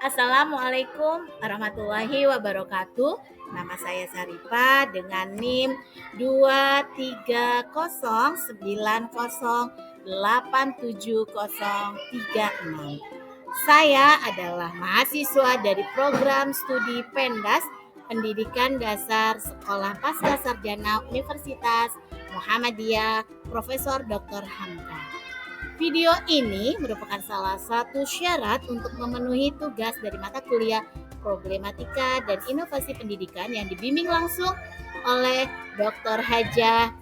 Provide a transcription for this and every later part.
Assalamualaikum warahmatullahi wabarakatuh. Nama saya Sarifa dengan NIM 230908736. Saya adalah mahasiswa dari program studi Pendas Pendidikan Dasar Sekolah Pasca Sarjana Universitas Muhammadiyah Profesor Dr. Hamka. Video ini merupakan salah satu syarat untuk memenuhi tugas dari mata kuliah Problematika dan Inovasi Pendidikan yang dibimbing langsung oleh Dr. Hajah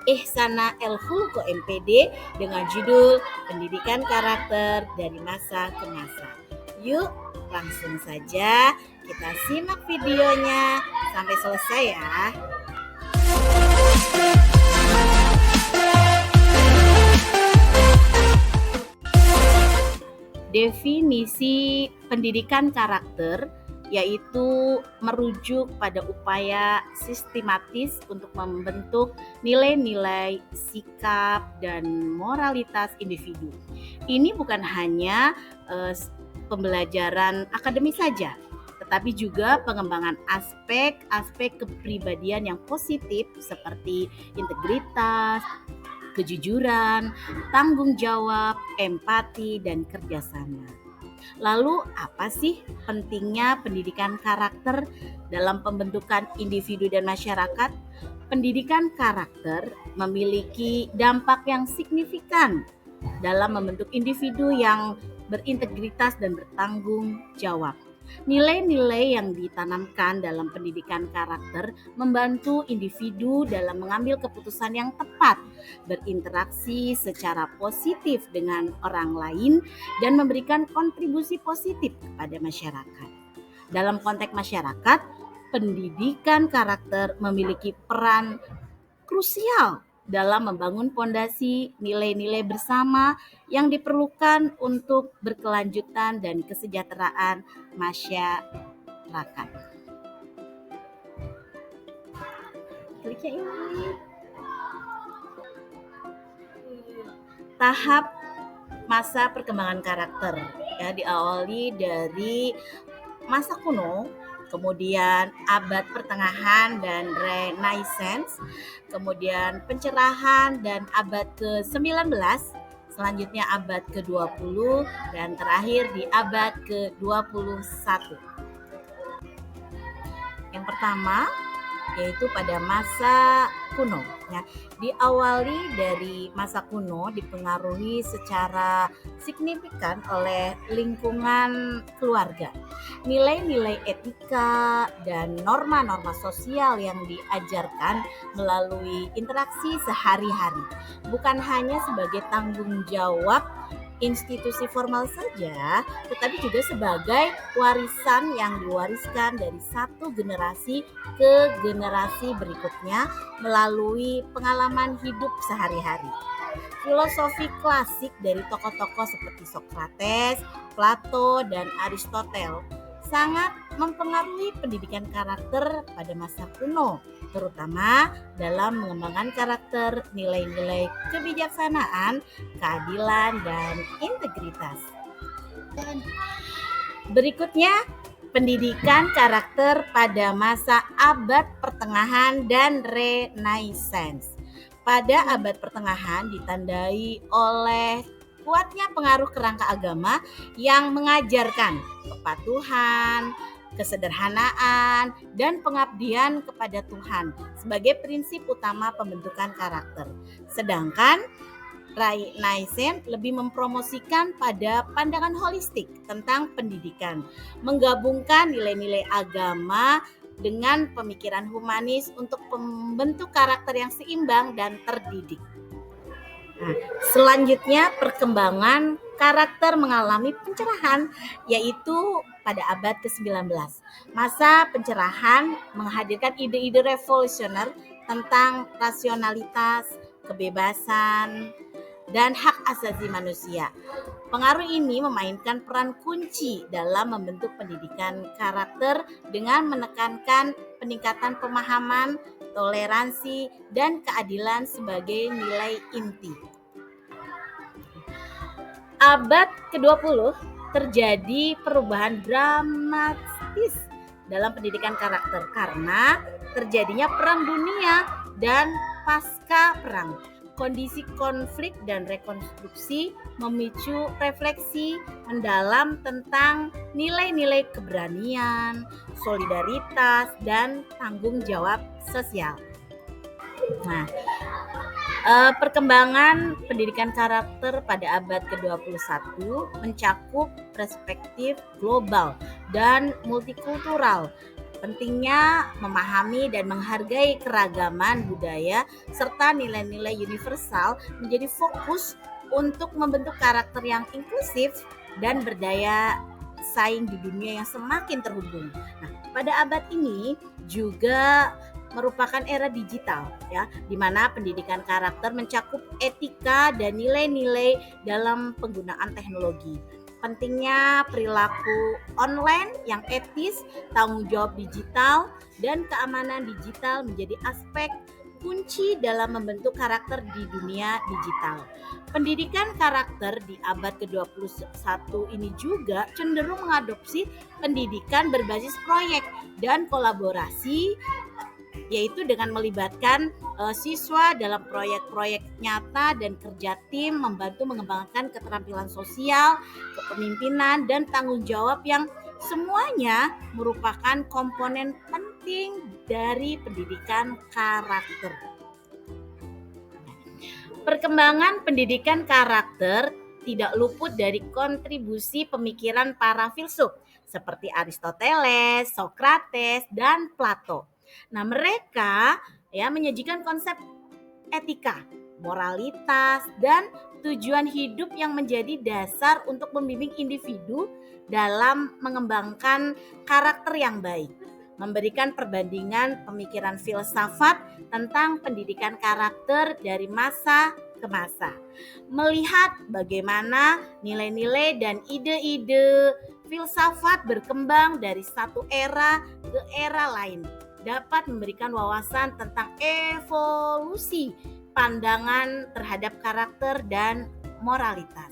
Ihsana El-Hulko MPD dengan judul Pendidikan Karakter dari Masa ke Masa. Yuk, langsung saja kita simak videonya sampai selesai ya. Definisi pendidikan karakter yaitu merujuk pada upaya sistematis untuk membentuk nilai-nilai, sikap, dan moralitas individu. Ini bukan hanya pembelajaran akademis saja, tetapi juga pengembangan aspek-aspek kepribadian yang positif seperti integritas, kejujuran, tanggung jawab, empati, dan kerjasama. Lalu apa sih pentingnya pendidikan karakter dalam pembentukan individu dan masyarakat? Pendidikan karakter memiliki dampak yang signifikan dalam membentuk individu yang berintegritas dan bertanggung jawab. Nilai-nilai yang ditanamkan dalam pendidikan karakter membantu individu dalam mengambil keputusan yang tepat, berinteraksi secara positif dengan orang lain, dan memberikan kontribusi positif kepada masyarakat. Dalam konteks masyarakat, pendidikan karakter memiliki peran krusial dalam membangun fondasi nilai-nilai bersama yang diperlukan untuk berkelanjutan dan kesejahteraan masyarakat. Kliknya ini. Tahap masa perkembangan karakter ya diawali dari masa kuno, kemudian abad pertengahan dan Renaissance, kemudian pencerahan dan abad ke-19, selanjutnya abad ke-20, dan terakhir di abad ke-21. Yang pertama yaitu pada masa kuno ya. Diawali dari masa kuno dipengaruhi secara signifikan oleh lingkungan keluarga. Nilai-nilai etika dan norma-norma sosial yang diajarkan melalui interaksi sehari-hari, bukan hanya sebagai tanggung jawab institusi formal saja, tetapi juga sebagai warisan yang diwariskan dari satu generasi ke generasi berikutnya melalui pengalaman hidup sehari-hari. Filosofi klasik dari tokoh-tokoh seperti Socrates, Plato, dan Aristoteles sangat mempengaruhi pendidikan karakter pada masa kuno, terutama dalam mengembangkan karakter, nilai-nilai kebijaksanaan, keadilan, dan integritas. Berikutnya, pendidikan karakter pada masa abad pertengahan dan Renaissance. Pada abad pertengahan ditandai oleh kuatnya pengaruh kerangka agama yang mengajarkan kepatuhan, kesederhanaan, dan pengabdian kepada Tuhan sebagai prinsip utama pembentukan karakter. Sedangkan Renaissance lebih mempromosikan pada pandangan holistik tentang pendidikan, menggabungkan nilai-nilai agama dengan pemikiran humanis untuk membentuk karakter yang seimbang dan terdidik. Nah, selanjutnya perkembangan karakter mengalami pencerahan yaitu pada abad ke-19. Masa pencerahan menghadirkan ide-ide revolusioner tentang rasionalitas, kebebasan, dan hak asasi manusia. Pengaruh ini memainkan peran kunci dalam membentuk pendidikan karakter dengan menekankan peningkatan pemahaman, toleransi, dan keadilan sebagai nilai inti. Abad ke-20 terjadi perubahan dramatis dalam pendidikan karakter karena terjadinya perang dunia dan pasca perang. Kondisi konflik dan rekonstruksi memicu refleksi mendalam tentang nilai-nilai keberanian, solidaritas, dan tanggung jawab sosial. Nah, perkembangan pendidikan karakter pada abad ke-21 mencakup perspektif global dan multikultural. Pentingnya memahami dan menghargai keragaman budaya serta nilai-nilai universal menjadi fokus untuk membentuk karakter yang inklusif dan berdaya saing di dunia yang semakin terhubung. Nah, pada abad ini juga merupakan era digital ya, di mana pendidikan karakter mencakup etika dan nilai-nilai dalam penggunaan teknologi. Pentingnya perilaku online yang etis, tanggung jawab digital, dan keamanan digital menjadi aspek kunci dalam membentuk karakter di dunia digital. Pendidikan karakter di abad ke-21 ini juga cenderung mengadopsi pendidikan berbasis proyek dan kolaborasi, yaitu dengan melibatkan siswa dalam proyek-proyek nyata dan kerja tim membantu mengembangkan keterampilan sosial, kepemimpinan, dan tanggung jawab yang semuanya merupakan komponen penting dari pendidikan karakter. Perkembangan pendidikan karakter tidak luput dari kontribusi pemikiran para filsuf seperti Aristoteles, Socrates, dan Plato. Nah, mereka menyajikan konsep etika, moralitas, dan tujuan hidup yang menjadi dasar untuk membimbing individu dalam mengembangkan karakter yang baik. Memberikan perbandingan pemikiran filsafat tentang pendidikan karakter dari masa ke masa. Melihat bagaimana nilai-nilai dan ide-ide filsafat berkembang dari satu era ke era lain, dapat memberikan wawasan tentang evolusi pandangan terhadap karakter dan moralitas.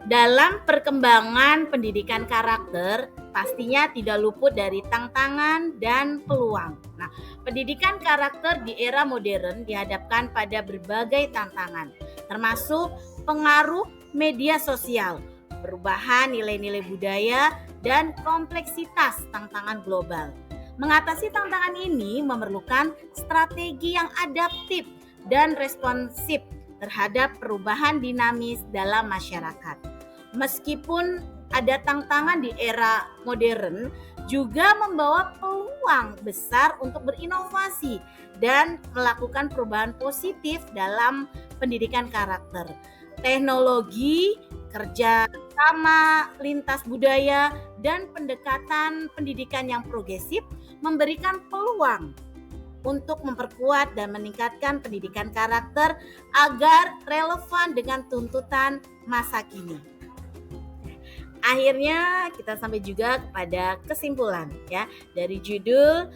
Dalam perkembangan pendidikan karakter, pastinya tidak luput dari tantangan dan peluang. Nah, pendidikan karakter di era modern dihadapkan pada berbagai tantangan, termasuk pengaruh media sosial, perubahan nilai-nilai budaya, dan kompleksitas tantangan global. Mengatasi tantangan ini memerlukan strategi yang adaptif dan responsif terhadap perubahan dinamis dalam masyarakat. Meskipun ada tantangan di era modern, juga membawa peluang besar untuk berinovasi dan melakukan perubahan positif dalam pendidikan karakter. Teknologi, kerja sama lintas budaya, dan pendekatan pendidikan yang progresif memberikan peluang untuk memperkuat dan meningkatkan pendidikan karakter agar relevan dengan tuntutan masa kini. Akhirnya kita sampai juga kepada kesimpulan ya dari judul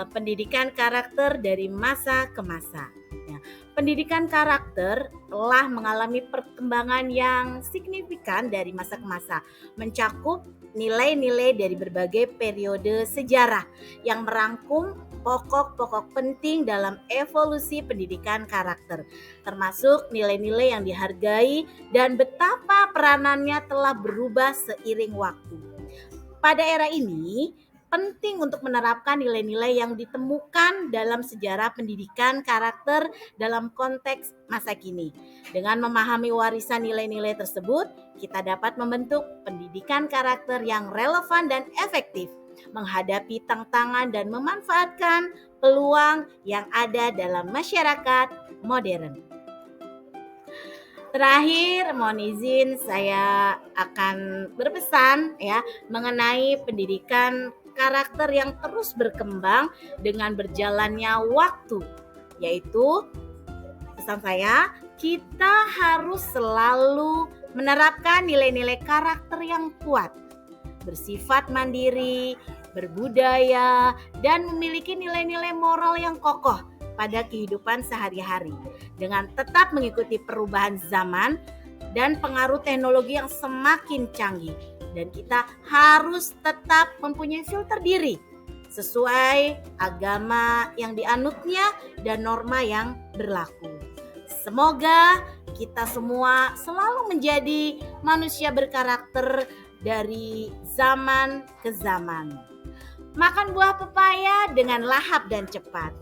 pendidikan karakter dari masa ke masa. Ya, pendidikan karakter telah mengalami perkembangan yang signifikan dari masa ke masa, mencakup nilai-nilai dari berbagai periode sejarah yang merangkum pokok-pokok penting dalam evolusi pendidikan karakter, termasuk nilai-nilai yang dihargai dan betapa peranannya telah berubah seiring waktu. Pada era ini, penting untuk menerapkan nilai-nilai yang ditemukan dalam sejarah pendidikan karakter dalam konteks masa kini. Dengan memahami warisan nilai-nilai tersebut, kita dapat membentuk pendidikan karakter yang relevan dan efektif, menghadapi tantangan dan memanfaatkan peluang yang ada dalam masyarakat modern. Terakhir, mohon izin saya akan berpesan ya mengenai pendidikan karakter yang terus berkembang dengan berjalannya waktu, yaitu pesan saya, kita harus selalu menerapkan nilai-nilai karakter yang kuat, bersifat mandiri, berbudaya, dan memiliki nilai-nilai moral yang kokoh pada kehidupan sehari-hari. Dengan tetap mengikuti perubahan zaman dan pengaruh teknologi yang semakin canggih. Dan kita harus tetap mempunyai filter diri sesuai agama yang dianutnya dan norma yang berlaku. Semoga kita semua selalu menjadi manusia berkarakter dari zaman ke zaman. Makan buah pepaya dengan lahap dan cepat.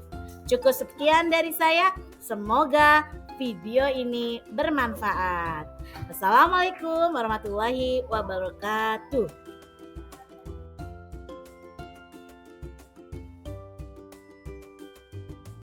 Cukup sekian dari saya. Semoga video ini bermanfaat. Assalamualaikum warahmatullahi wabarakatuh.